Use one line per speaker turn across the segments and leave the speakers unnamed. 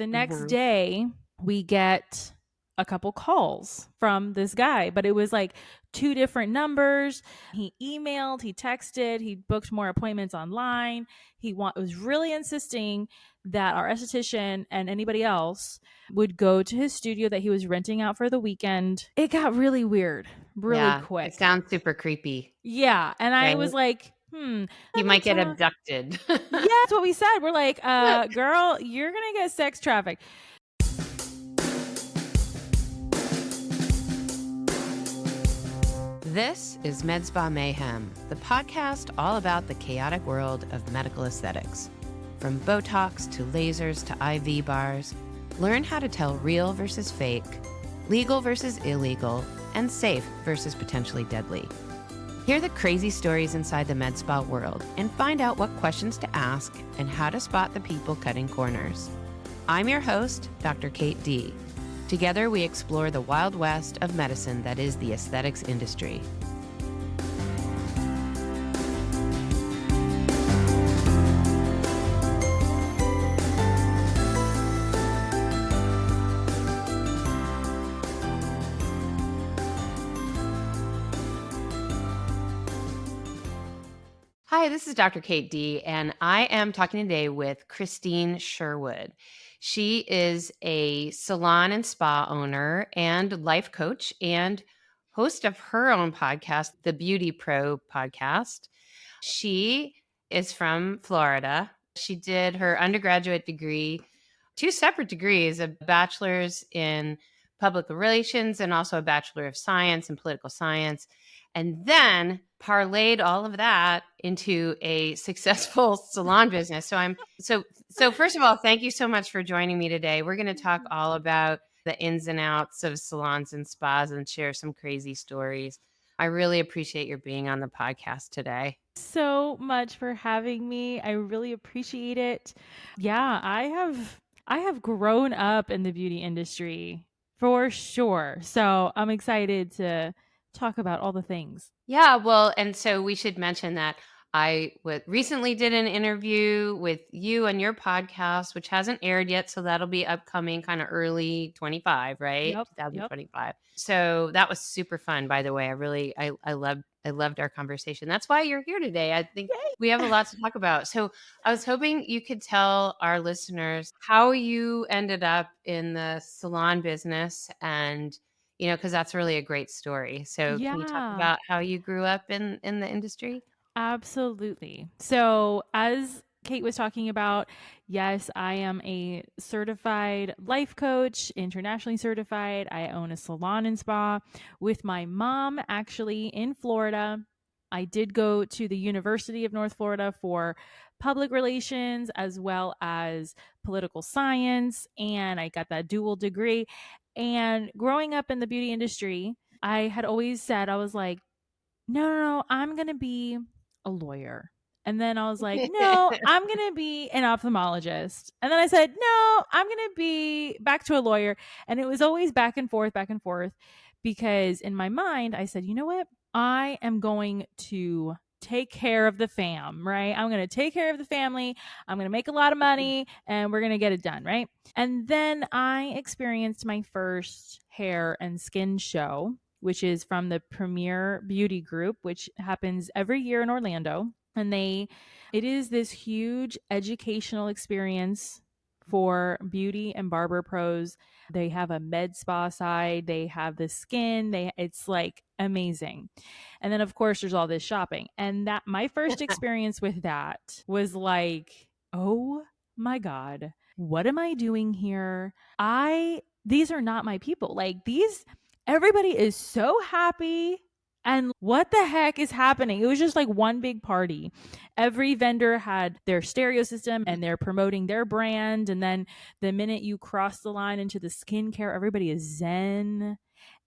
the next day we get a couple calls from this guy, but it was like 2 different numbers. He emailed, he texted, he booked more appointments online. Was really insisting that our esthetician and anybody else would go to his studio that he was renting out for the weekend. It got really weird, really quick.
It sounds super creepy.
Yeah. And I was like,
you might get abducted.
Yeah, that's what we said. We're like, girl, you're going to get sex trafficked.
This is MedSpa Mayhem, the podcast all about the chaotic world of medical aesthetics. From Botox to lasers to IV bars, learn how to tell real versus fake, legal versus illegal, and safe versus potentially deadly. Hear the crazy stories inside the med spa world and find out what questions to ask and how to spot the people cutting corners. I'm your host, Dr. Kate D. Together, we explore the wild west of medicine that is the aesthetics industry. Hi, this is Dr. Kate D, and I am talking today with Christine Sherwood. She is a salon and spa owner and life coach and host of her own podcast, the BeautyPro podcast. She is from Florida. She did her undergraduate degree, 2 separate degrees, a bachelor's in public relations and also a bachelor of science in political science, and then parlayed all of that into a successful salon business. So first of all, thank you so much for joining me today. We're going to talk all about the ins and outs of salons and spas and share some crazy stories. I really appreciate your being on the podcast today.
So much for having me. I really appreciate it. Yeah, I have grown up in the beauty industry for sure. So I'm excited to talk about all the things.
Yeah, well, and so we should mention that I recently did an interview with you on your podcast, which hasn't aired yet. So that'll be upcoming kind of early 25, right?
Yep,
2025. So that was super fun, by the way. I loved our conversation. That's why you're here today. I think we have a lot to talk about. So I was hoping you could tell our listeners how you ended up in the salon business and because that's really a great story. So can you talk about how you grew up in the industry?
Absolutely. So as Kate was talking about, yes, I am a certified life coach, internationally certified. I own a salon and spa with my mom actually in Florida. I did go to the University of North Florida for public relations as well as political science, and I got that dual degree. And growing up in the beauty industry, I had always said, I was like, no, I'm going to be a lawyer. And then I was like, no, I'm going to be an ophthalmologist. And then I said, no, I'm going to be back to a lawyer. And it was always back and forth, because in my mind, I said, you know what? I am going to take care of the fam, right? I'm going to take care of the family. I'm going to make a lot of money and we're going to get it done, right? And then I experienced my first hair and skin show, which is from the Premier Beauty Group, which happens every year in Orlando. And it is this huge educational experience for beauty and barber pros. They have a med spa side. They have the skin. It's like amazing. And then of course there's all this shopping. And that my first experience with that was like, oh my God, what am I doing here? These are not my people. Everybody is so happy. And what the heck is happening? It was just like one big party. Every vendor had their stereo system and they're promoting their brand. And then the minute you cross the line into the skincare, everybody is zen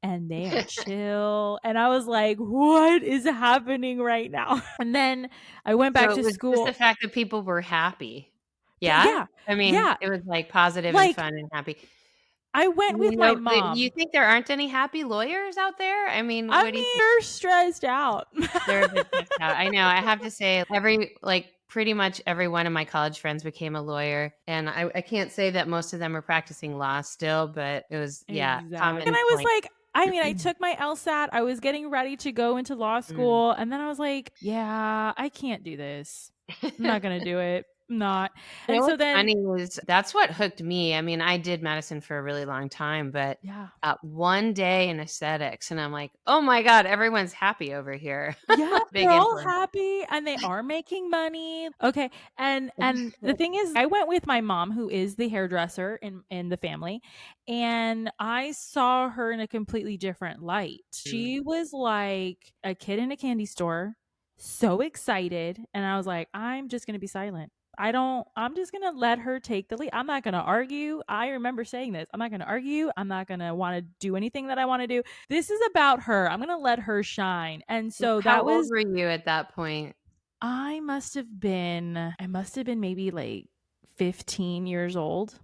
and they are chill. And I was like, what is happening right now? And then I went back to school.
Just the fact that people were happy. Yeah. I mean, it was like positive and fun and happy.
I went with my mom.
You think there aren't any happy lawyers out there? I mean,
they're stressed out.
They're a bit stressed out. I know. I have to say, every pretty much every one of my college friends became a lawyer. And I can't say that most of them are practicing law still, but it was, yeah,
Exactly. And
common
I was
point.
like, I mean, I took my LSAT. I was getting ready to go into law
Mm.
school. And then I was like, yeah, I can't do this. I'm not going to do it. I'm not.
You
And
know
so
what's
then,
funny is that's what hooked me. I mean, I did medicine for a really long time, but
yeah.
one day in aesthetics, and I'm like, oh my God, everyone's happy over here.
Yeah,
Big
they're all
influence.
happy and they are making money. Okay. And the thing is, I went with my mom who is the hairdresser in the family, and I saw her in a completely different light.
Mm.
She was like a kid in a candy store, so excited, and I was like, I'm just going to be silent. I'm just going to let her take the lead. I'm not going to argue. I remember saying this. I'm not going to argue. I'm not going to want to do anything that I want to do. This is about her. I'm going to let her shine. And so
How
that
old
was,
were you at that point?
I must have been maybe like 15 years old,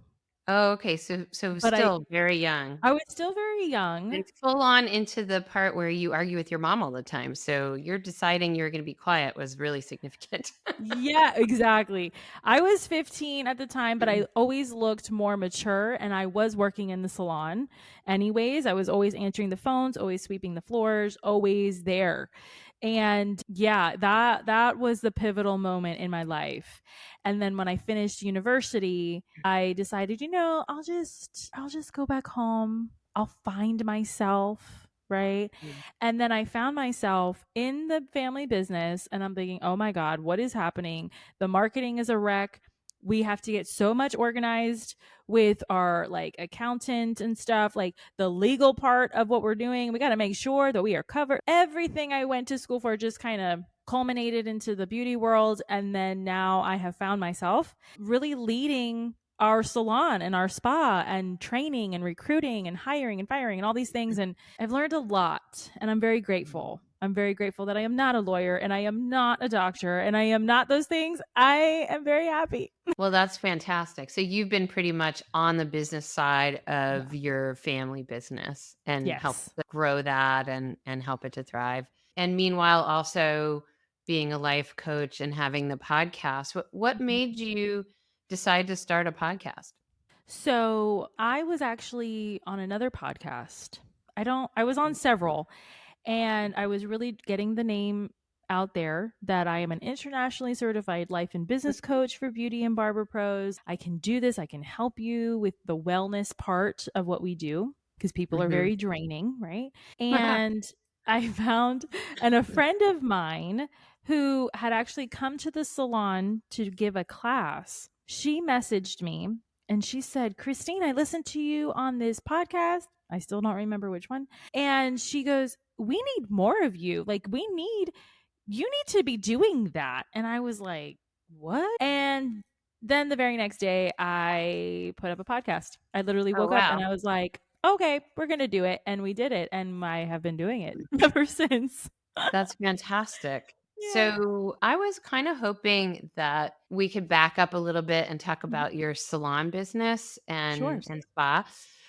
Oh, okay. So
but
still very young.
I was still very young.
And full on into the part where you argue with your mom all the time. So you're deciding you're gonna be quiet was really significant.
Yeah, exactly. I was 15 at the time, but I always looked more mature and I was working in the salon anyways. I was always answering the phones, always sweeping the floors, always there. And yeah, that was the pivotal moment in my life. And then when I finished university, I decided, I'll just go back home. I'll find myself, right?
Mm.
And then I found myself in the family business and I'm thinking, oh my God, what is happening? The marketing is a wreck. We have to get so much organized with our like accountant and stuff, like the legal part of what we're doing. We got to make sure that we are covered. Everything I went to school for just kind of culminated into the beauty world. And then now I have found myself really leading our salon and our spa and training and recruiting and hiring and firing and all these things. And I've learned a lot and I'm very grateful. I'm very grateful that I am not a lawyer and I am not a doctor and I am not those things. I am very happy.
Well, that's fantastic. So you've been pretty much on the business side
Yeah.
of your family business and helped
Yes.
to grow that and help it to thrive. And meanwhile, also being a life coach and having the podcast. What
Mhm.
made you decide to start a podcast?
So I was actually on another podcast. I was on several and I was really getting the name out there that I am an internationally certified life and business coach for beauty and barber pros. I can do this. I can help you with the wellness part of what we do because people are
Mhm.
very draining, right? And I found and a friend of mine who had actually come to the salon to give a class. She messaged me and she said, Christine, I listened to you on this podcast. I still don't remember which one. And she goes, we need more of you. Like, you need to be doing that. And I was like, what? And then the very next day, I put up a podcast. I literally
Oh,
woke up and
wow.
I was like, okay, we're going to do it. And we did it. And I have been doing it ever since.
That's fantastic.
Yeah.
So I was kind of hoping that we could back up a little bit and talk
Mhm.
about your salon business
Sure.
and spa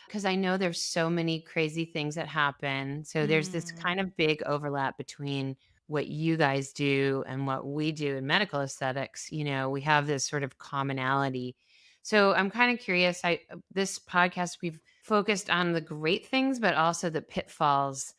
because I know there's so many crazy things that happen. So there's this
Mm.
kind of big overlap between what you guys do and what we do in medical aesthetics. You know, we have this sort of commonality. So I'm kind of curious. I This podcast we've focused on the great things, but also the pitfalls,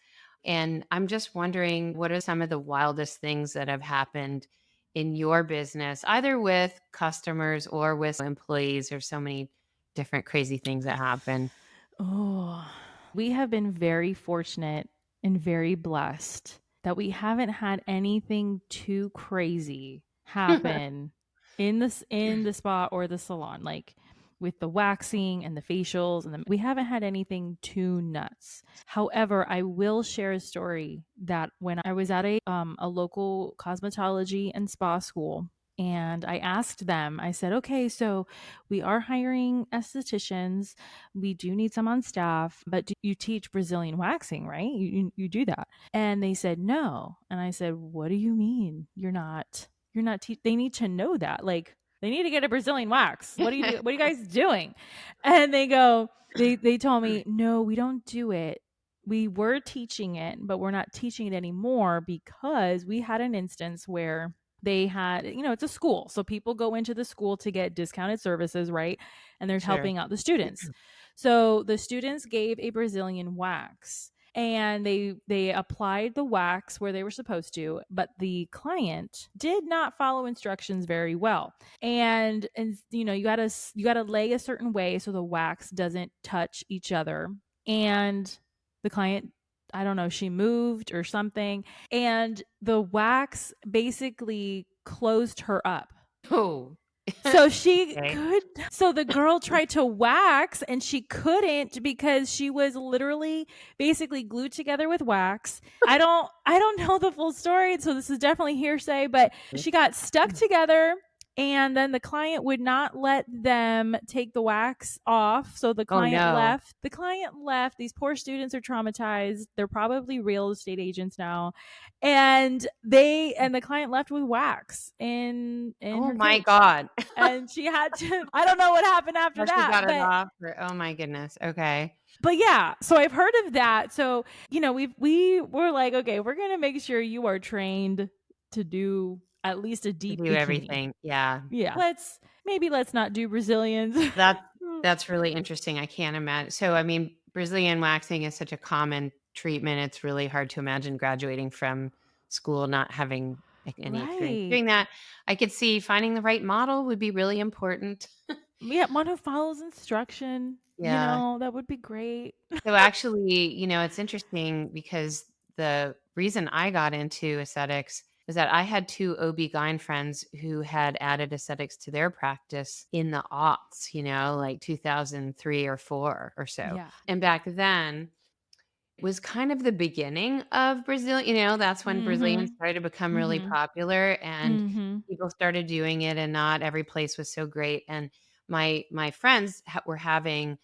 and I'm just wondering, what are some of the wildest things that have happened in your business, either with customers or with employees? There's so many different crazy things that happen.
Oh, we have been very fortunate and very blessed that we haven't had anything too crazy happen in the spa or the salon, like with the waxing and the facials we haven't had anything too nuts. However, I will share a story that when I was at a local cosmetology and spa school, and I asked them, I said, okay, so we are hiring estheticians. We do need some on staff, but do you teach Brazilian waxing, right? You do that. And they said, no. And I said, what do you mean? They need to know that. Like, they need to get a Brazilian wax. What are you guys doing? And they told me, no, we don't do it. We were teaching it, but we're not teaching it anymore because we had an instance where They had, it's a school. So people go into the school to get discounted services, right? And they're
Sure.
helping out the students. So the students gave a Brazilian wax and they applied the wax where they were supposed to, but the client did not follow instructions very well. And you got to lay a certain way so the wax doesn't touch each other. And the client, I don't know, she moved or something, and the wax basically closed her up.
Oh.
So she
Okay.
could, so the girl tried to wax and she couldn't because she was literally basically glued together with wax. I don't know the full story, so this is definitely hearsay, but she got stuck together and then the client would not let them take the wax off. So the
Oh,
client
no.
left. The client left. These poor students are traumatized. They're probably real estate agents now. And the client left with wax in
Oh,
her
my
cage.
God.
And she had to, I don't know what happened after
How she
that,
got it off? Oh, my goodness. Okay.
but yeah, so I've heard of that. So, we were like, okay, we're going to make sure you are trained to do at least a
To
deep
do
bikini.
everything. Yeah.
Yeah. Let's not do Brazilians.
That's really interesting. I can't imagine. So, I mean, Brazilian waxing is such a common treatment. It's really hard to imagine graduating from school not having like any experience
Right.
doing that. I could see finding the right model would be really important.
Yeah, one who follows instruction,
Yeah.
that would be great.
So actually, it's interesting because the reason I got into aesthetics is that I had two OB-GYN friends who had added aesthetics to their practice in the aughts, like 2003 or 4 or so.
Yeah.
And back then was kind of the beginning of Brazil, that's when Brazilians
Mhm.
started to become really
Mhm.
popular and
Mhm.
people started doing it and not every place was so great. And my friends were having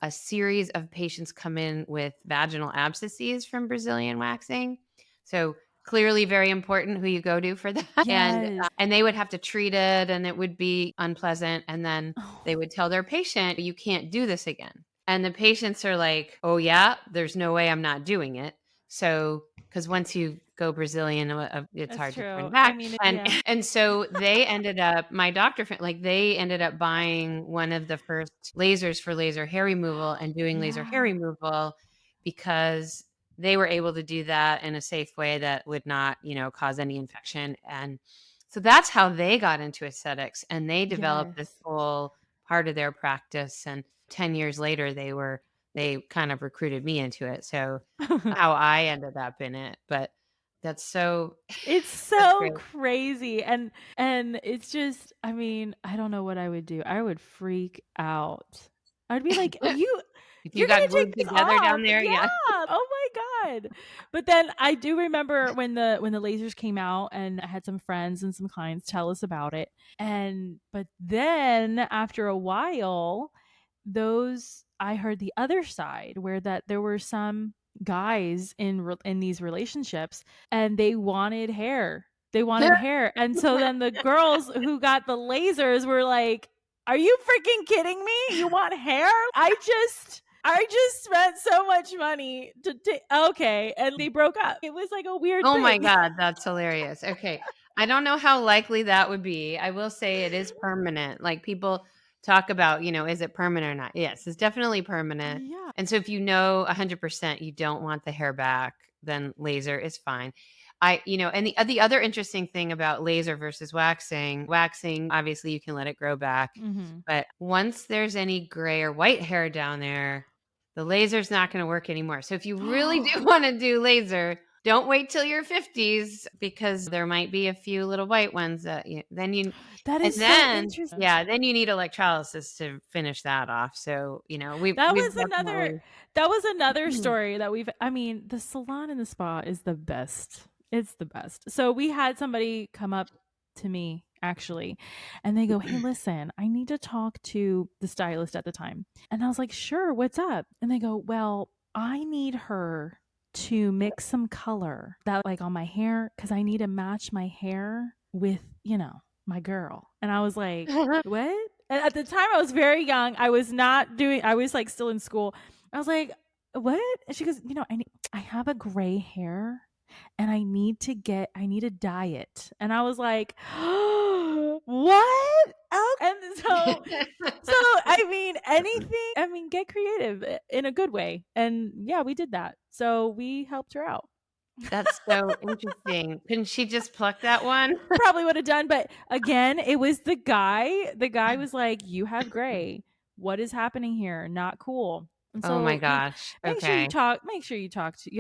a series of patients come in with vaginal abscesses from Brazilian waxing. So clearly very important who you go to for that.
Yes.
And they would have to treat it and it would be unpleasant. And then they
Oh,
would tell their patient, you can't do this again. And the patients are like, "Oh, yeah? There's no way I'm not doing it." So, because once you go Brazilian, it's
that's
hard to turn
true. I
back.
mean,
And
yeah.
and so they ended up my doctor friend like, they ended up buying one of the first lasers for laser hair removal and doing laser hair
Yeah.
removal because they were able to do that in a safe way that would not, cause any infection. And so that's how they got into aesthetics, and they developed this
Yes.
whole part of their practice. And 10 years later, they kind of recruited me into it. So how I ended up in it, but that's so
It's
that's
so
great.
crazy, and it's just, I mean, I don't know what I would do. I would freak out. I'd be like,
If you
you're
got
gonna take
glued
this
together
off."
down there,
Yeah.
yeah.
Oh my god. But then I do remember when the lasers came out, and I had some friends and some clients tell us about it. But then after a while, those I heard the other side where that there were some guys in these relationships and they wanted hair. They wanted hair. And so then the girls who got the lasers were like, "Are you freaking kidding me? You want hair? I just spent so much money to take." Okay, and they broke up. It was like a weird
Oh my
thing.
god, that's hilarious. Okay. I don't know how likely that would be. I will say it is permanent. Like, people talk about, is it permanent or not? Yes, it's definitely permanent.
Yeah.
And so if you know 100% you don't want the hair back, then laser is fine. And the other interesting thing about laser versus waxing, obviously you can let it grow back,
Mhm.
but once there's any gray or white hair down there, the laser's not going to work anymore. So if you really do want to do laser, don't wait till your 50s because there might be a few little white ones that
That
and
is so
then
interesting.
yeah, then you need electrolysis to finish that off. So,
That
we've
was another
definitely
that was another story that I mean, the salon and the spa is the best. It's the best. So we had somebody come up to me actually, and they go, "Hey, listen, I need to talk to the stylist at the time." And I was like, "Sure, what's up?" And they go, "Well, I need her to mix some color that like on my hair cuz I need to match my hair with, my girl." And I was like, "What?" And at the time I was very young. I was like still in school. I was like, "What?" And she goes, I have a gray hair and I need a diet. And I was like, what? Oh, and so I mean, anything, I mean, get creative in a good way. And yeah, we did that. So we helped her out.
That's so interesting. Couldn't she just pluck that one?
Probably would have done, but again, it was the guy. The guy was like, "You have gray. What is happening here? Not cool." And
Oh my
so,
gosh.
make sure you
Okay.
talk. Make sure you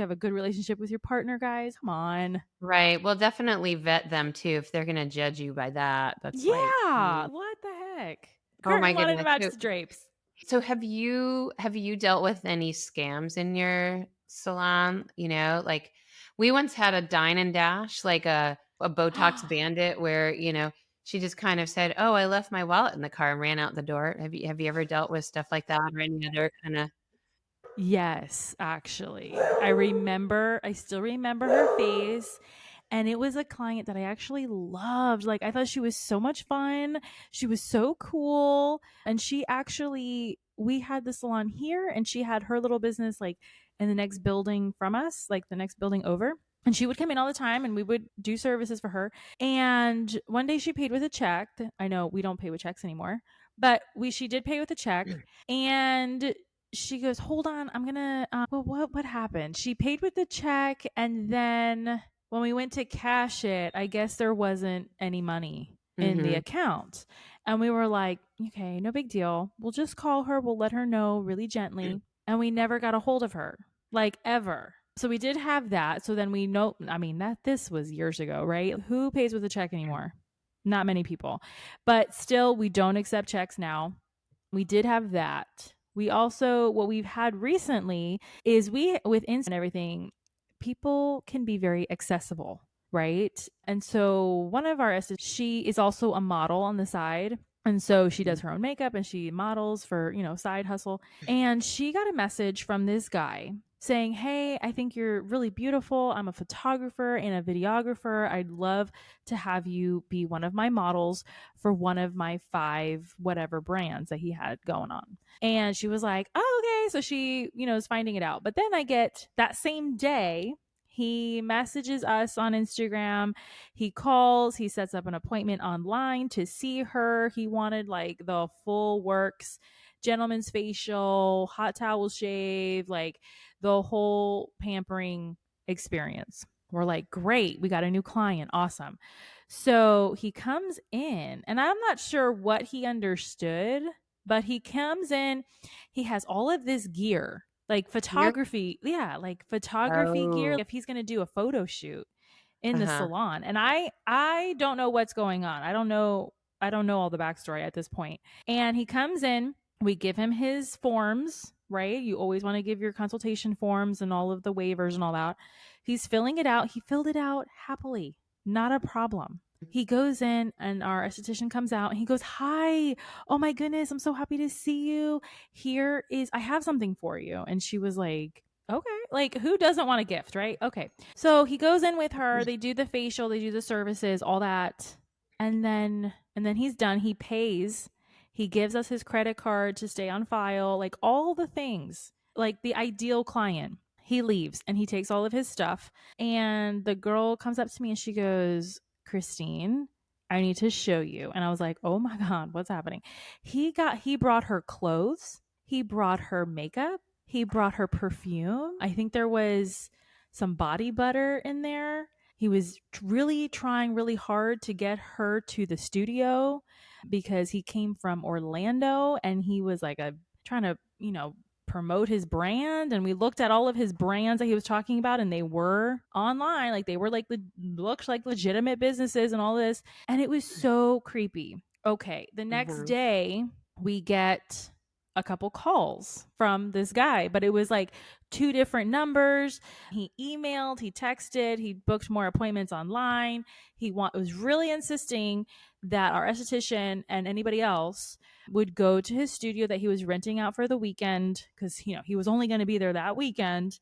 have a good relationship with your partner, guys. Come on.
Right. Well, definitely vet them too if they're gonna judge you by that. That's like,
Yeah. What the heck?
oh my
Curtain wanted to
goodness.
match the drapes.
So have you dealt with any scams in your salon? Like we once had a dine and dash, like a Botox bandit where, she just kind of said, "Oh, I left my wallet in the car," and ran out the door. Have you ever dealt with stuff like that or any other kind of?
Yes, actually. I still remember her face. And it was a client that I actually loved. Like, I thought she was so much fun. She was so cool. And we had the salon here, and she had her little business like in the next building from us, like the next building over. And she would come in all the time and we would do services for her. And one day she paid with a check. I know we don't pay with checks anymore, but she did pay with a check. And she goes, "Hold on, I'm gonna." Well, what happened? She paid with the check, and then when we went to cash it, I guess there wasn't any money in the
Mhm.
account, and we were like, "Okay, no big deal. We'll just call her. We'll let her know really gently." And we never got a hold of her, like ever. So we did have that. So then we know. I mean, that this was years ago, right? Who pays with a check anymore? Not many people, but still, we don't accept checks now. We did have that. We also, what we've had recently is with Insta and everything, people can be very accessible, right? And so one of our assistants, she is also a model on the side. And so she does her own makeup and she models for, side hustle. And she got a message from this guy saying, "Hey, I think you're really beautiful. I'm a photographer and a videographer. I'd love to have you be one of my models for one of my 5 whatever brands that he had going on." And she was like, "Oh, okay." So she, is finding it out. But then I get that same day, he messages us on Instagram. He calls, he sets up an appointment online to see her. He wanted like the full works, gentleman's facial, hot towel shave, like the whole pampering experience. We're like, "Great, we got a new client. Awesome." So he comes in, and I'm not sure what he understood, but he comes in, he has all of this gear, like
You're
photography. Yeah, like photography gear.
Oh,
If he's going to do a photo shoot in the
uh-huh.
salon. And I don't know what's going on. I don't know all the backstory at this point. And he comes in, we give him his forms, right? You always want to give your consultation forms and all of the waivers and all that. He's filling it out. He filled it out happily. Not a problem. He goes in and our esthetician comes out and he goes, "Hi. Oh my goodness, I'm so happy to see you. I have something for you." And she was like, "Okay." Like, who doesn't want a gift, right? Okay. So he goes in with her, they do the facial, they do the services, all that. And then he's done. He pays. He gives us his credit card to stay on file, like all the things. Like the ideal client. He leaves and he takes all of his stuff. And the girl comes up to me and she goes, "Christine, I need to show you." And I was like, "Oh my God, what's happening?" He brought her clothes, he brought her makeup, he brought her perfume. I think there was some body butter in there. He was really trying really hard to get her to the studio because he came from Orlando and he was like trying to, promote his brand. And we looked at all of his brands that he was talking about and they were online, like they were like looked like legitimate businesses and all this. And it was so creepy. Okay, the next
Mhm.
day we get a couple calls from this guy, but it was like 2 different numbers. He emailed, he texted, he booked more appointments online. Was really insisting that our esthetician and anybody else would go to his studio that he was renting out for the weekend because he was only going to be there that weekend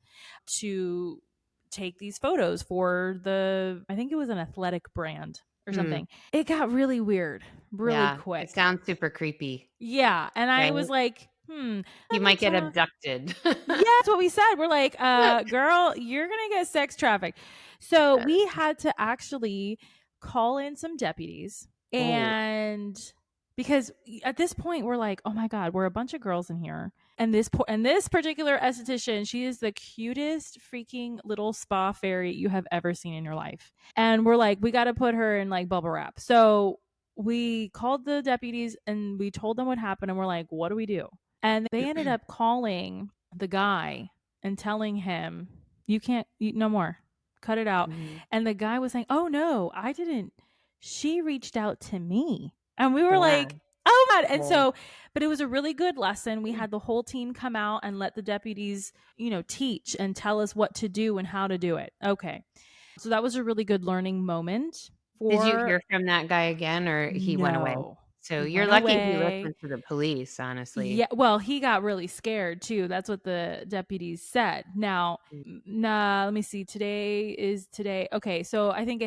to take these photos for I think it was an athletic brand or
Hmm.
something. It got really weird really
Yeah, it
quick.
sounds super creepy,
Yeah. And I
right?
was like,
He
Let me
might get
talk.
abducted.
Yeah, that's what we said. We're like, girl, you're gonna get sex trafficked. So we had to actually call in some deputies,
Oh,
and because at this point we're like, oh my god, we're a bunch of girls in here, and this particular esthetician, she is the cutest freaking little spa fairy you have ever seen in your life, and we're like, we got to put her in like bubble wrap. So we called the deputies and we told them what happened, and we're like, what do we do? And they ended up calling the guy and telling him, you can't, no more, cut it out.
mhm.
And the guy was saying, oh no, I didn't. She reached out to me. And we were
Yeah.
like, oh my God. And
Well,
so, but it was a really good lesson. We had the whole team come out and let the deputies, teach and tell us what to do and how to do it. Okay. So that was a really good learning moment
did you
for
hear from that guy again, or he went away?
no.
So
He
you're
went
lucky he
away.
listened to the police, honestly.
Yeah, well, he got really scared too. That's what the deputies said. Now,
Mm.
nah, let me see. Today is today. Okay, so I think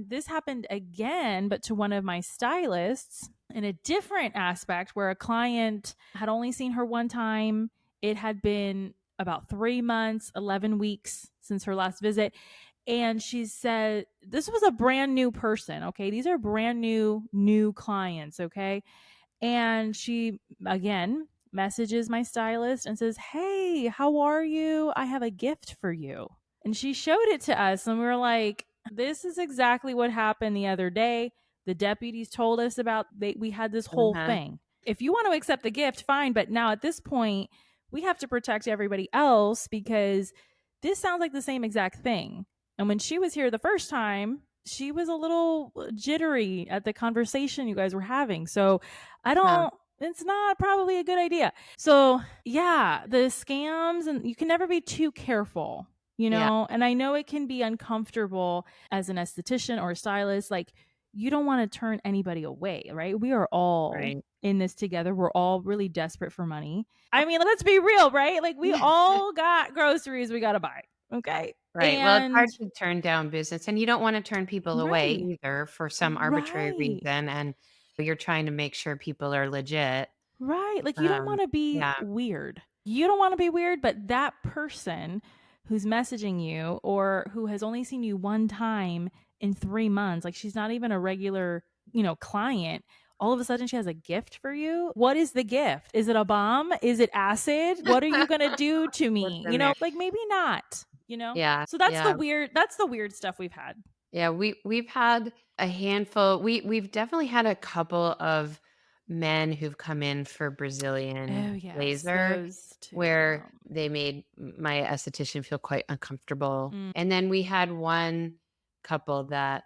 this happened again, but to one of my stylists in a different aspect where a client had only seen her one time. It had been about 3 months, 11 weeks since her last visit. And she said, this was a brand new person. Okay. These are brand new clients. Okay. And she again messages my stylist and says, hey, how are you? I have a gift for you. And she showed it to us, and we were like, this is exactly what happened the other day. The deputies told us we had this whole
Uh-huh.
thing. If you want to accept the gift, fine. But now at this point, we have to protect everybody else because this sounds like the same exact thing. And when she was here the first time, she was a little jittery at the conversation you guys were having. So
Huh.
it's not probably a good idea. So, yeah, the scams, and you can never be too careful,
Yeah.
and I know it can be uncomfortable as an esthetician or a stylist. Like, you don't want to turn anybody away, right? We are all
Right.
in this together. We're all really desperate for money. I mean, let's be real, right? Like, we all got groceries we got to buy. Okay.
Right. Well, it's hard
And,
to turn down business, and you don't wanna turn people away
right,
either for some arbitrary
right.
reason, and you're trying to make sure people are legit.
Right. Like, you don't want to be
Yeah.
weird. You don't want to be weird, but that person who's messaging you or who has only seen you one time in 3 months, like she's not even a regular, client, all of a sudden she has a gift for you. What is the gift? Is it a bomb? Is it acid? What are you going to do to
What's
me?
in there?
Like maybe not.
Yeah,
So
yeah.
that's the weird stuff we've had.
Yeah, we've had a handful. We've definitely had a couple of men who've come in for
Oh,
Brazilian
yes,
laser
those two.
where they made my esthetician feel quite uncomfortable.
Mm.
And then we had one couple that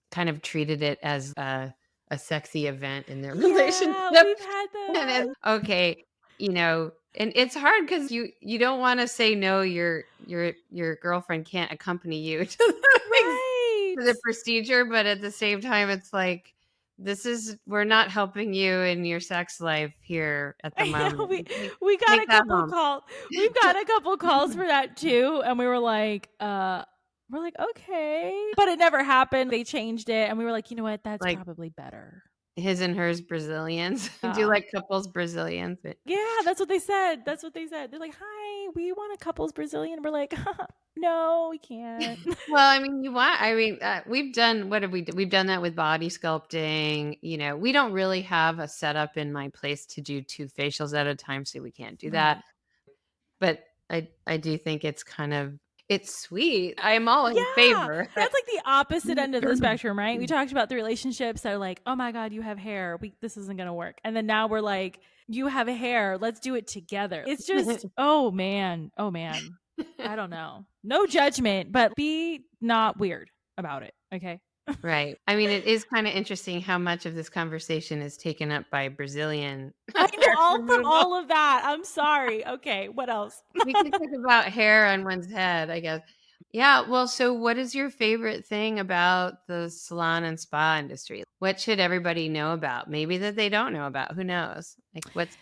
kind of treated it as a sexy event in their relationship.
Yeah, we've had
And
those.
then, okay, and it's hard because you don't want to say no, your girlfriend can't accompany you to
Right.
the procedure, but at the same time, it's like, we're not helping you in your sex life here at the
Yeah,
moment.
we got
Take
a
that
couple
home.
calls. We've got a couple calls for that too, and we were like, okay, but it never happened. They changed it, and we were like, you know what? That's
Like
probably better.
his and hers Brazilians. Do you
Yeah.
like couples Brazilians?
Yeah, that's what they said. That's what they said. They're like, "Hi, we want a couples Brazilian." We're like, "No, we can't."
Well, we've done what have we done? We've done that with body sculpting. We don't really have a setup in my place to do 2 facials at a time, so we can't do that.
Right.
But I do think it's sweet. I'm all in
Yeah,
favor.
that's like the opposite end of the spectrum, right? We talked about the relationships that are like, "Oh my god, you have hair. This isn't going to work." And then now we're like, "You have hair. Let's do it together." It's just, oh man. Oh man. I don't know. No judgment, but be not weird about it, okay?
Right. I mean, it is kinda interesting how much of this conversation is taken up by Brazilian
I know
hair
all from
removal.
all of that. I'm sorry. Okay, what else?
We could talk about hair on one's head, I guess. Yeah, well, so what is your favorite thing about the salon and spa industry? What should everybody know about? Maybe that they don't know about, who knows? Like, what's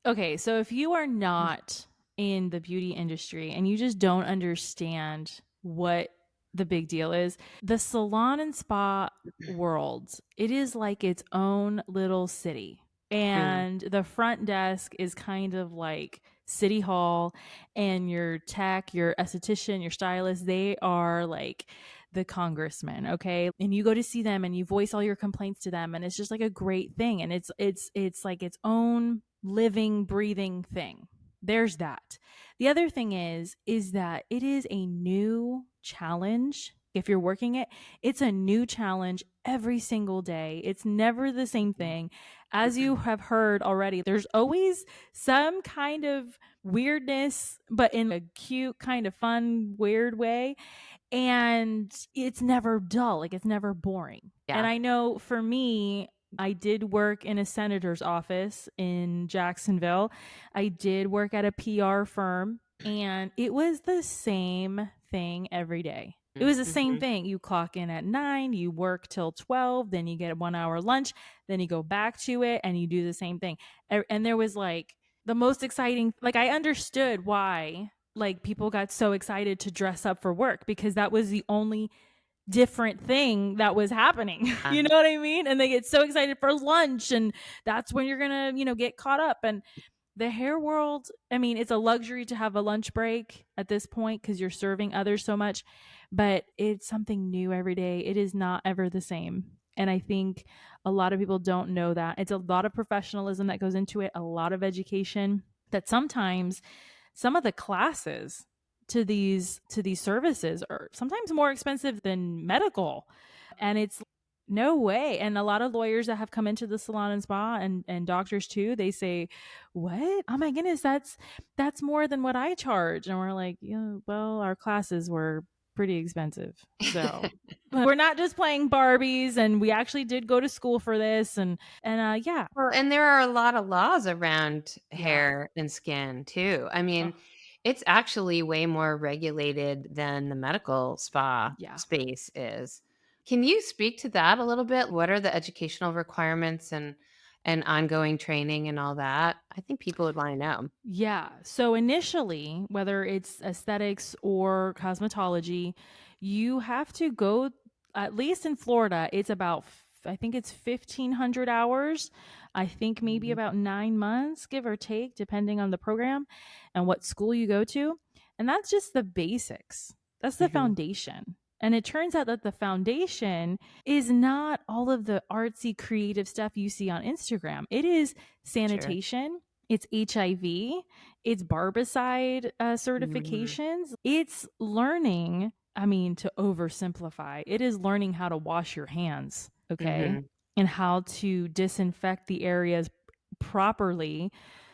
Okay, so if you are not in the beauty industry and you just don't understand what the big deal is, the salon and spa world, it is like its own little city.
Hmm.
And the front desk is kind of like City Hall, and your tech, your esthetician, your stylist, they are like the congressman, okay? And you go to see them and you voice all your complaints to them, and it's just like a great thing, and it's like its own living, breathing thing. There's that. The other thing is that it is a new challenge. If you're working it, it's a new challenge every single day. It's never the same thing. As you have heard already, there's always some kind of weirdness, but in a cute, kind of fun, weird way. And it's never dull, like it's never boring. And
Yeah.
I know for me, I did work in a senator's office in Jacksonville. I did work at a PR firm, and it was the same thing every day. It was the same
Mm-hmm.
thing. You clock in at 9, you work till 12, then you get a 1 hour lunch, then you go back to it and you do the same thing. And there was like the most exciting, like I understood why like people got so excited to dress up for work, because that was the only different thing that was happening. You know what I mean? And they get so excited for lunch, and that's when you're going to, get caught up. And the hair world, I mean, it's a luxury to have a lunch break at this point because you're serving others so much, but it's something new every day. It is not ever the same. And I think a lot of people don't know that. It's a lot of professionalism that goes into it, a lot of education, that sometimes some of the classes to these services are sometimes more expensive than medical. And it's no way. And a lot of lawyers that have come into the salon and spa, and doctors too, they say, what? Oh my goodness, that's more than what I charge. And we're like, yeah, well, our classes were pretty expensive. So but we're not just playing Barbies, and we actually did go to school for this. And yeah.
Well, and there are a lot of laws around
Yeah.
hair and skin too. I mean,
Oh,
it's actually way more regulated than the medical spa
yeah.
space is. Can you speak to that a little bit? What are the educational requirements and ongoing training and all that? I think people would want to know.
Yeah. So initially, whether it's aesthetics or cosmetology, you have to go, at least in Florida, it's about, I think it's 1,500 hours. I think maybe
Mhm.
about 9 months, give or take, depending on the program and what school you go to. And that's just the basics, that's the
Mhm.
foundation. And it turns out that the foundation is not all of the artsy, creative stuff you see on Instagram. It is
Sure.
sanitation, it's HIV, it's barbicide
Mhm.
certifications. It's learning, I mean, to oversimplify, it is learning how to wash your hands, okay?
Mhm.
And how to disinfect the areas properly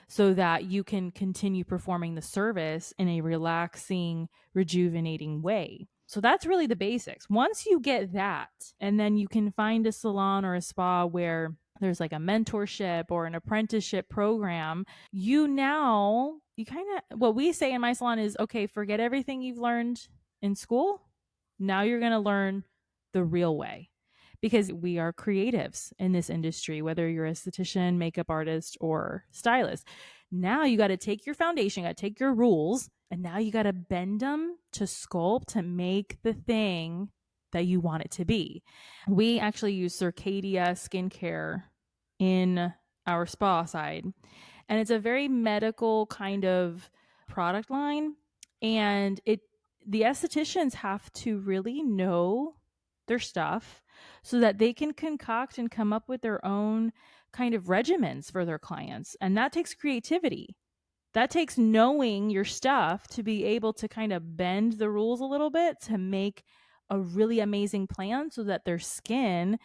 so that you can continue performing the service in a relaxing, rejuvenating way. So that's really the basics. Once you get that, and then you can find a salon or a spa where there's like a mentorship or an apprenticeship program, you kind of, what we say in my salon is, okay, forget everything you've learned in school. Now you're going to learn the real way, because we are creatives in this industry, whether you're a esthetician, makeup artist, or stylist. Now you got to take your foundation, you got to take your rules, and now you got to bend them to sculpt to make the thing that you want it to be. We actually use Circadia skincare in our spa side, and it's a very medical kind of product line. And the estheticians have to really know their stuff so that they can concoct and come up with their own kind of regimens for their clients. And that takes creativity. That takes knowing your stuff to be able to kind of bend the rules a little bit to make a really amazing plan so that their skin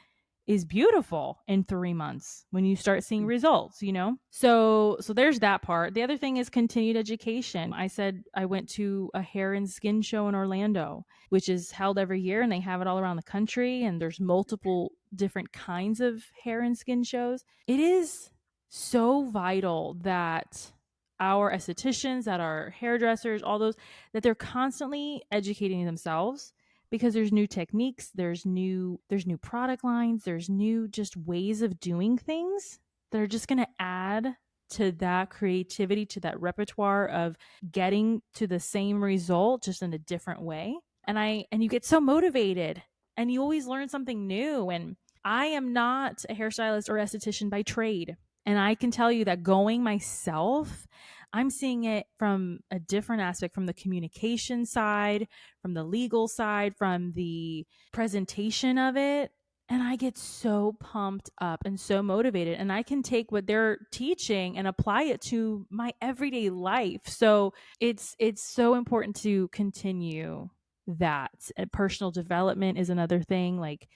is beautiful in 3 months when you start seeing results. So there's that part. The other thing is continued education. I said I went to a hair and skin show in Orlando, which is held every year, and they have it all around the country, and there's multiple different kinds of hair and skin shows. It is so vital that our estheticians, that our hairdressers, all those, that they're constantly educating themselves, because there's new techniques, there's new product lines, there's new just ways of doing things that are just going to add to that creativity, to that repertoire of getting to the same result just in a different way. And you get so motivated, and you always learn something new. And I am not a hairstylist or esthetician by trade. And I can tell you that going myself, I'm seeing it from a different aspect, from the communication side, from the legal side, from the presentation of it. And I get so pumped up and so motivated. And I can take what they're teaching and apply it to my everyday life. So it's so important to continue that. And personal development is another thing. Like,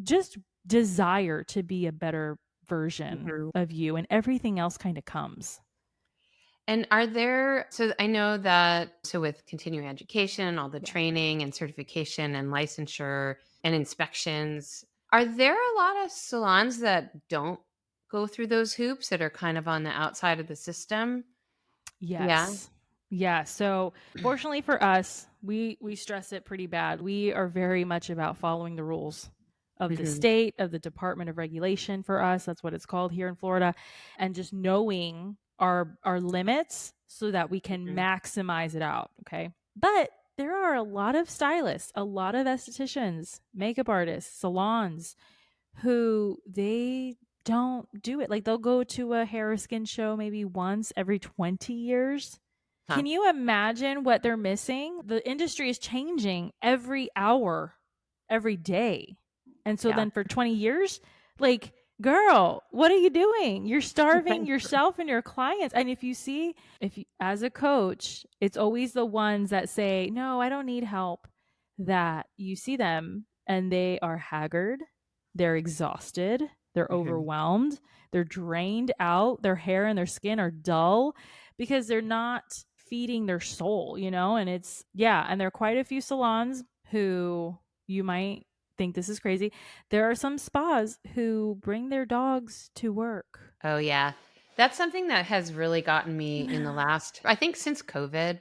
just desire to be a better version
Mhm.
of you, and everything else kind of comes.
And are there, so I know that, so with continuing education, all the
Yeah.
training and certification and licensure and inspections, are there a lot of salons that don't go through those hoops that are kind of on the outside of the system? Yeah.
Yes. Yeah. So fortunately for us, we stress it pretty bad. We are very much about following the rules of the
Hmm.
state, of the Department of Regulation for us. That's what it's called here in Florida. And just knowing our limits so that we can
Hmm.
maximize it out. Okay. But there are a lot of stylists, a lot of estheticians, makeup artists, salons who they don't do it. Like, they'll go to a hair or skin show maybe once every 20 years.
Huh.
Can you imagine what they're missing? The industry is changing every hour, every day. And so
Yeah.
then for 20 years, like, girl, what are you doing? You're starving yourself and your clients. And if you see, if you, as a coach, it's always the ones that say, no, I don't need help, that you see them and they are haggard, they're exhausted, they're
Hmm.
overwhelmed, they're drained out, their hair and their skin are dull because they're not feeding their soul, you know? And it's, yeah, and there are quite a few salons who, you might think this is crazy. There are some spas who bring their dogs to work.
Oh, yeah. That's something that has really gotten me in the last, I think since COVID,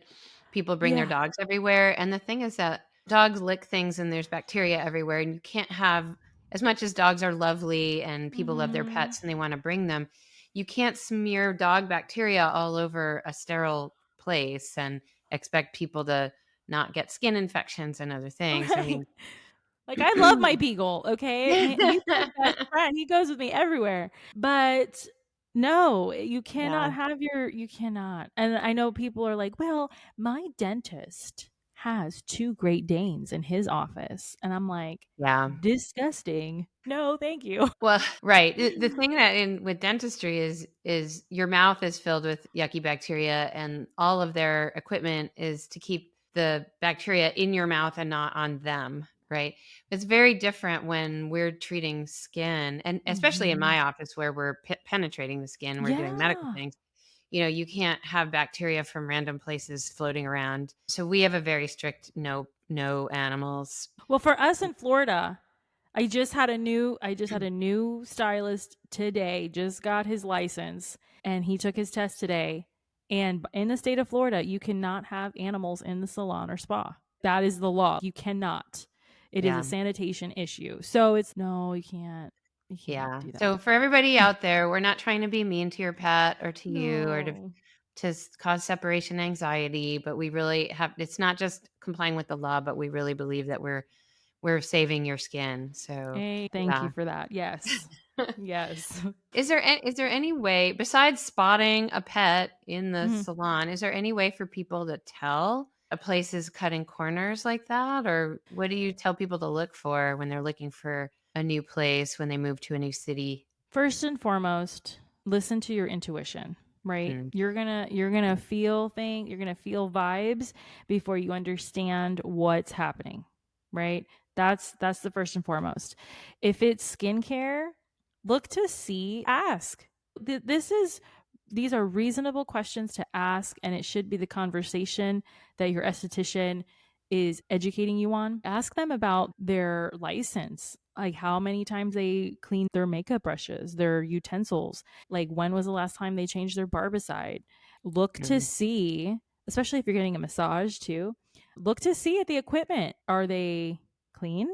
people bring their
Yeah.
dogs everywhere. And the thing is that dogs lick things and there's bacteria everywhere. And you can't have, as much as dogs are lovely and people love their
Mhm.
pets and they want to bring them, you can't smear dog bacteria all over a sterile place and expect people to not get skin infections and other things. I
Right.
mean,
Like, I love my beagle, okay? He's my best friend. He goes with me everywhere. But no, you
yeah,
cannot have you cannot. And I know people are like, "Well, my dentist has 2 Great Danes in his office." And I'm like,
yeah.
"Disgusting. No, thank you."
Well, right. The thing that in with dentistry is your mouth is filled with yucky bacteria and all of their equipment is to keep the bacteria in your mouth and not on them, right? It's very different when we're treating skin and especially in
Mhm.
my office where we're penetrating the skin, we're doing medical
Yeah.
things. You know, you can't have bacteria from random places floating around. So we have a very strict no animals.
Well, for us in Florida, I just had a new stylist today, just got his license, and he took his test today. And in the state of Florida, you cannot have animals in the salon or spa. That is the law. You cannot. It is a
Yeah.
sanitation issue. So it's no, you can't. You can't
Yeah.
do that.
So for everybody out there, we're not trying to be mean to your pet or to you or
No.
cause separation anxiety, but we really have it's not just complying with the law, but we really believe that we're saving your skin. So,
Hey, thank you
yeah.
for that. Yes. Yes.
Is there any way besides spotting a pet in the
Mhm.
salon, is there any way for people to tell a place is cutting corners like that? Or what do you tell people to look for when they're looking for a new place when they move to a new city?
First and foremost, listen to your intuition, right?
Mm,
You're going to you're going to feel vibes before you understand what's happening, right? That's the first and foremost. If it's skincare, look to see, ask. This is these are reasonable questions to ask, and it should be the conversation that your esthetician is educating you on. Ask them about their license, like how many times they clean their makeup brushes, their utensils, like when was the last time they changed their barbicide. Look to
mm,
see, especially if you're getting a massage too, look to see at the equipment. Are they clean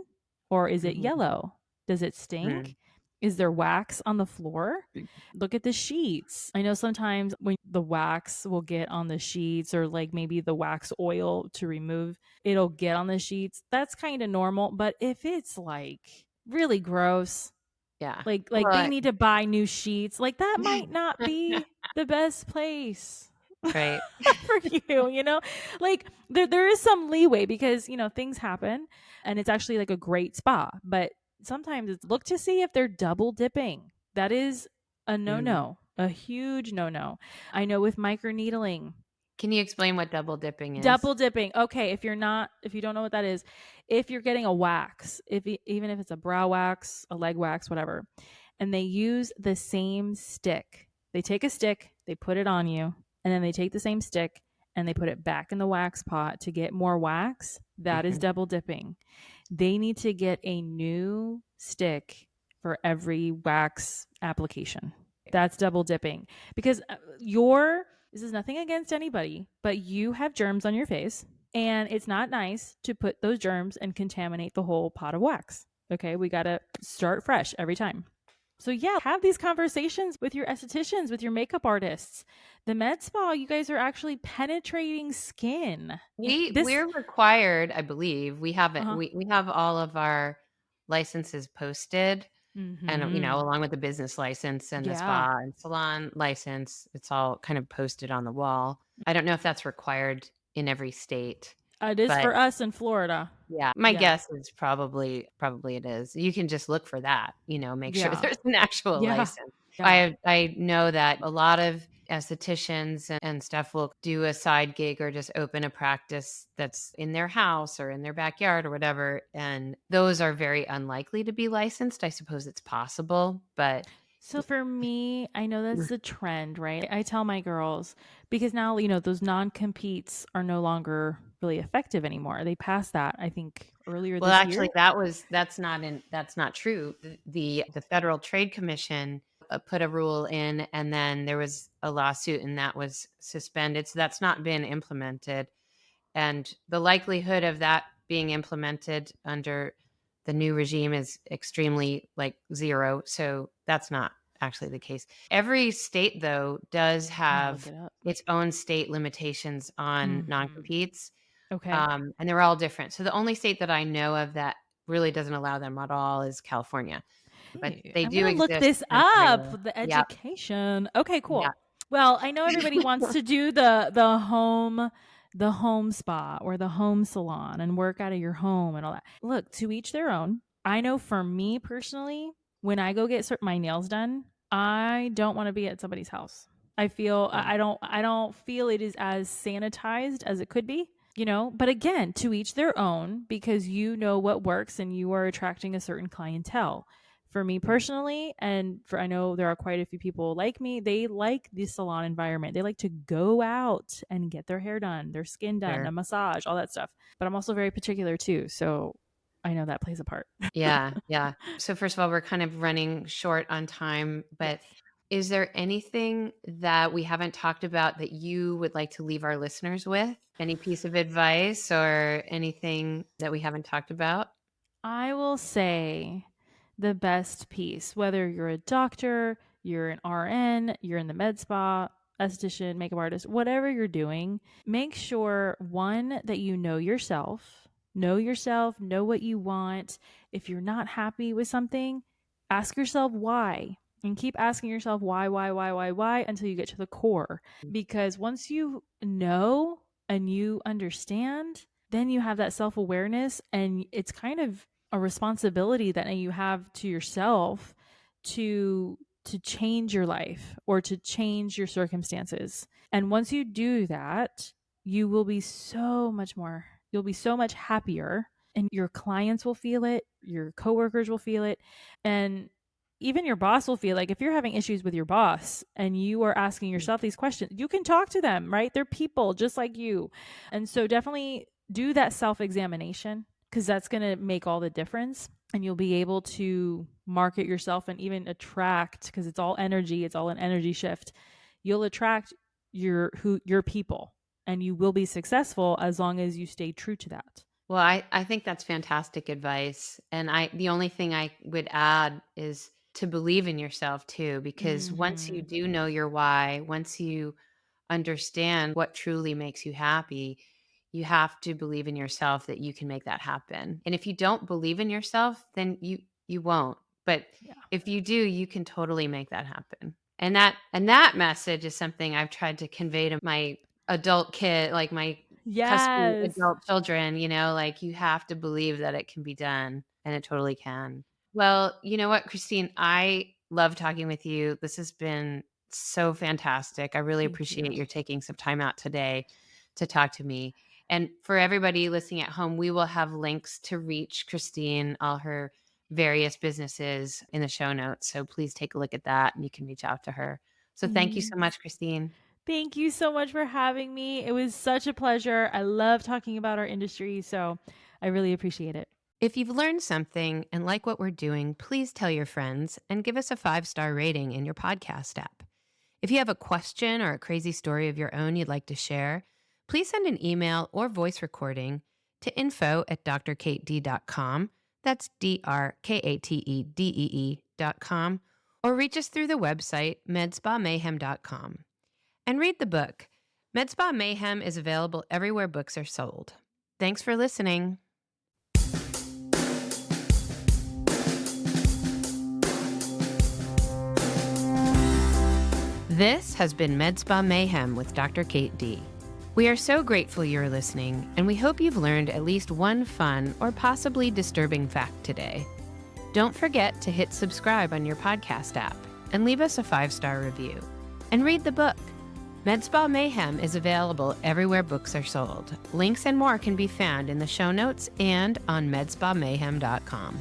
or is it
mhm,
yellow? Does it
mm,
stink? Is there wax on the floor? Look at the sheets. I know sometimes when the wax will get on the sheets, or like maybe the wax oil to remove, it'll get on the sheets. That's kind of normal. But if it's like really gross,
Yeah.
Like
Well,
they need to buy new sheets. Like that might not be the best place
right.
for you, you know? Like there is some leeway because, things happen and it's actually like a great spa, but sometimes it's look to see if they're double dipping. That is a
Mm.
no-no, a huge no-no. I know with microneedling,
Can you explain what double dipping is?
double dipping. Okay, if you don't know what that is, if you're getting a wax, even if it's a brow wax, a leg wax, whatever, and they use the same stick. They take a stick, they put it on you, and then they take the same stick and they put it back in the wax pot to get more wax. That is
Mhm.
double dipping. They need to get a new stick for every wax application. That's double dipping because this is nothing against anybody, but you have germs on your face and it's not nice to put those germs and contaminate the whole pot of wax. Okay, we got to start fresh every time. So yeah, have these conversations with your estheticians, with your makeup artists. The med spa, you guys are actually penetrating skin. This
We're required, I believe. We haven't
uh-huh.
we have all of our licenses posted and,
Mhm.
along with the business license and the
Yeah.
spa and salon license, it's all kind of posted on the wall. I don't know if that's required in every state,
It is
but
for us in Florida.
yeah, my
Yeah.
guess is probably it is. You can just look for that, make sure
Yeah.
there's an actual
Yeah.
license.
Yeah.
I know that a lot of estheticians and stuff will do a side gig or just open a practice that's in their house or in their backyard or whatever, and those are very unlikely to be licensed. I suppose it's possible, but
So for me, I know that's the trend, right? I tell my girls because now, those non-competes are no longer really effective anymore. They passed that, I think, earlier
well,
this
actually,
year.
that's not true. The Federal Trade Commission put a rule in, and then there was a lawsuit, and that was suspended. So that's not been implemented, and the likelihood of that being implemented under the new regime is extremely like zero. So that's not actually the case. Every state, though, does
I'm gonna look
have
it up.
its own state limitations on
Mhm.
non-competes.
Okay.
And they're all different. So the only state that I know of that really doesn't allow them at all is California, but
Hey,
they
I'm
do
gonna look
exist
this
in
up.
Iowa.
The
Yeah,
education. Okay,
yeah.
cool. Well, I know everybody wants to do the home spa or the home salon and work out of your home and all that. Look, to each their own. I know for me personally, when I go get my nails done, I don't want to be at somebody's house. I feel
Yeah,
I don't feel it is as sanitized as it could be. But again, to each their own because you know what works and you are attracting a certain clientele. For me personally, and for I know there are quite a few people like me, they like the salon environment. They like to go out and get their hair done, their skin done,
sure.
a massage, all that stuff. But I'm also very particular too, so I know that plays a part.
Yeah, yeah. So first of all, we're kind of running short on time, but
Yes.
is there anything that we haven't talked about that you would like to leave our listeners with? Any piece of advice or anything that we haven't talked about?
I will say the best piece, whether you're a doctor, you're an RN, you're in the med spa, esthetician, makeup artist, whatever you're doing, make sure one, that you know yourself, know what you want. If you're not happy with something, ask yourself why and keep asking yourself why until you get to the core. Because once you know and you understand, then you have that self awareness, and it's kind of a responsibility that you have to yourself to change your life or to change your circumstances. And once you do that, you will be so much more you'll be so much happier, and your clients will feel it, your coworkers will feel it, and even your boss will feel like if you're having issues with your boss and you are asking yourself these questions, you can talk to them, right? They're people just like you. And so definitely do that self examination because that's going to make all the difference. And you'll be able to market yourself and even attract, because it's all energy, it's all an energy shift. You'll attract your people, and you will be successful as long as you stay true to that.
Well, I think that's fantastic advice. And the only thing I would add is to believe in yourself too, because once you
Mm-hmm.
do know your why, once you understand what truly makes you happy, you have to believe in yourself that you can make that happen. And if you don't believe in yourself, then you won't. But
Yeah.
if you do, you can totally make that happen. And that message is something I've tried to convey to my adult kid, like my cuspy
Yes.
adult children, like you have to believe that it can be done, and it totally can. Well, you know what, Christine, I love talking with you. This has been so fantastic. I really
Thank
appreciate
you.
your taking some time out today to talk to me. And for everybody listening at home, we will have links to reach Christine, all her various businesses in the show notes. So please take a look at that and you can reach out to her. So thank you so
Thanks.
much, Christine.
Thank you so much for having me. It was such a pleasure. I love talking about our industry, so I really appreciate it.
If you've learned something and like what we're doing, please tell your friends and give us a 5-star rating in your podcast app. If you have a question or a crazy story of your own you'd like to share, please send an email or voice recording to info@drkatedee.com. That's DRKATEDEE.com. Or reach us through the website MedSpaMayhem.com. And read the book. MedSpa Mayhem is available everywhere books are sold. Thanks for listening. This has been MedSpa Mayhem with Dr. Kate D. We are so grateful you're listening, and we hope you've learned at least one fun or possibly disturbing fact today. Don't forget to hit subscribe on your podcast app and leave us a 5-star review. And read the book. MedSpa Mayhem is available everywhere books are sold. Links and more can be found in the show notes and on medspamayhem.com.